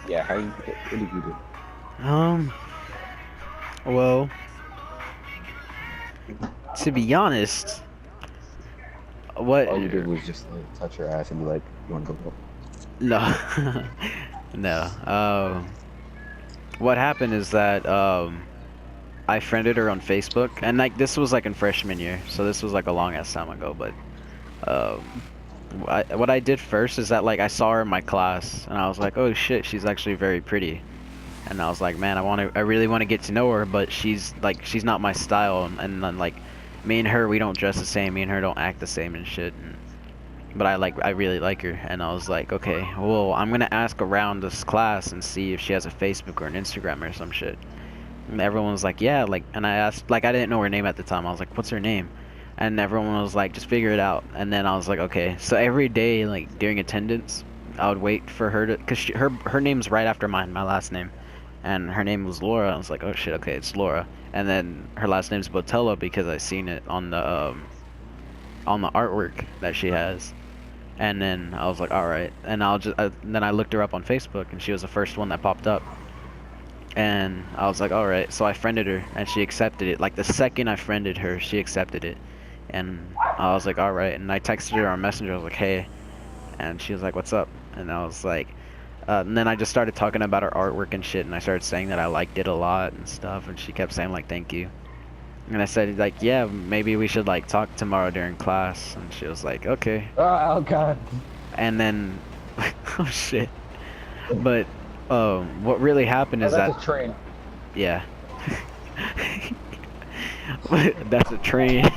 Yeah, what did you do? Um, well, to be honest, what? All you did was just like touch her ass and be like, "You want to go?" No, no. What happened is that I friended her on Facebook, and like this was like in freshman year, so this was like a long ass time ago. But um, what I did first is that like I saw her in my class, and I was like, oh shit, she's actually very pretty. And I was like, man, I really want to get to know her, but she's not my style, and then like, me and her, we don't dress the same, me and her don't act the same and shit. But I really like her, and I was like, okay, well, I'm gonna ask around this class and see if she has a Facebook or an Instagram or some shit. And everyone was like, yeah, like, and I asked, like, I didn't know her name at the time. I was like, what's her name? And everyone was like, just figure it out. And then I was like, okay. So every day, like during attendance, I would wait for her to, cause her name's right after mine, my last name, and her name was Laura. I was like, oh shit, okay, it's Laura. And then her last name's Botella because I seen it on the artwork that she has. And then I was like, all right. And then I looked her up on Facebook, and she was the first one that popped up. And I was like, all right. So I friended her, and she accepted it. Like the second I friended her, she accepted it. And I was like, all right. And I texted her on Messenger. I was like, hey. And she was like, what's up? And I was like, and then I just started talking about her artwork and shit. And I started saying that I liked it a lot and stuff. And she kept saying like, thank you. And I said like, yeah, maybe we should like talk tomorrow during class. And she was like, okay. Oh God! And then, oh shit. But what really happened Oh, is that's that, a train. yeah. That's a train.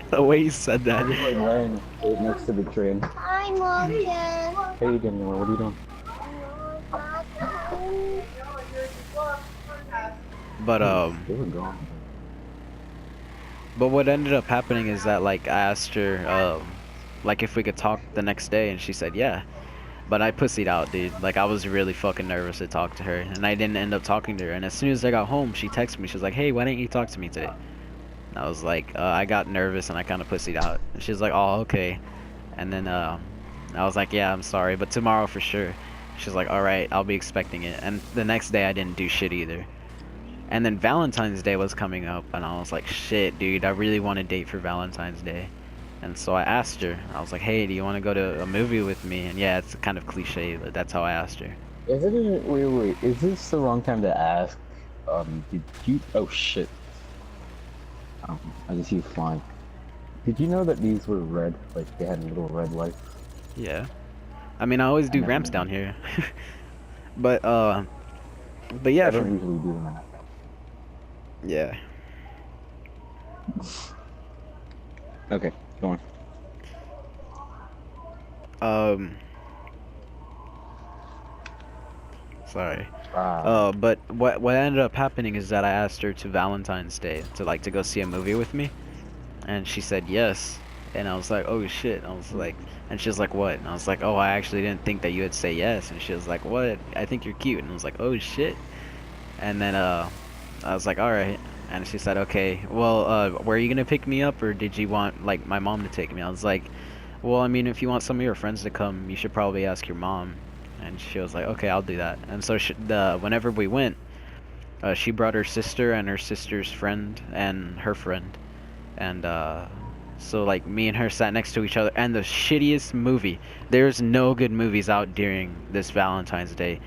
The way you said I that. was like laying right next to the train. Hi, Morgan. Hey Daniela, what are you doing? But They were gone. but what ended up happening is that like I asked her like if we could talk the next day, and she said yeah. But I pussied out, dude. Like I was really fucking nervous to talk to her, and I didn't end up talking to her. And as soon as I got home, she texted me. She was like, "Hey, why didn't you talk to me today?" And I was like, I got nervous and I kind of pussied out. And she was like, "Oh, okay." And then I was like, "Yeah, I'm sorry, but tomorrow for sure." She's like, "All right, I'll be expecting it." And the next day I didn't do shit either. And then Valentine's Day was coming up, and I was like, "Shit, dude, I really want to date for Valentine's Day." And so I asked her. I was like, "Hey, do you want to go to a movie with me?" And yeah, it's kind of cliche, but that's how I asked her. Wait, is this the wrong time to ask? Did you? Oh shit! I just see you flying. Did you know that these were red? Like they had little red lights? Yeah. I mean, I always I do never ramps knew. down here. But but yeah, I don't usually do them. yeah. Okay, go on. Um, sorry. Ah, But what ended up happening is that I asked her to Valentine's Day to go see a movie with me, and she said yes. And I was like, oh shit. I was like, and she was like, what? And I was like, oh, I actually didn't think that you would say yes. And she was like, what? I think you're cute. And I was like, oh shit. And then I was like, all right. And she said, okay. Well, were you gonna pick me up, or did you want like my mom to take me? I was like, well, I mean, if you want some of your friends to come, you should probably ask your mom. And she was like, okay, I'll do that. And so whenever we went, she brought her sister and her sister's friend and her friend. And so like me and her sat next to each other. And the shittiest movie. There's no good movies out during this Valentine's Day.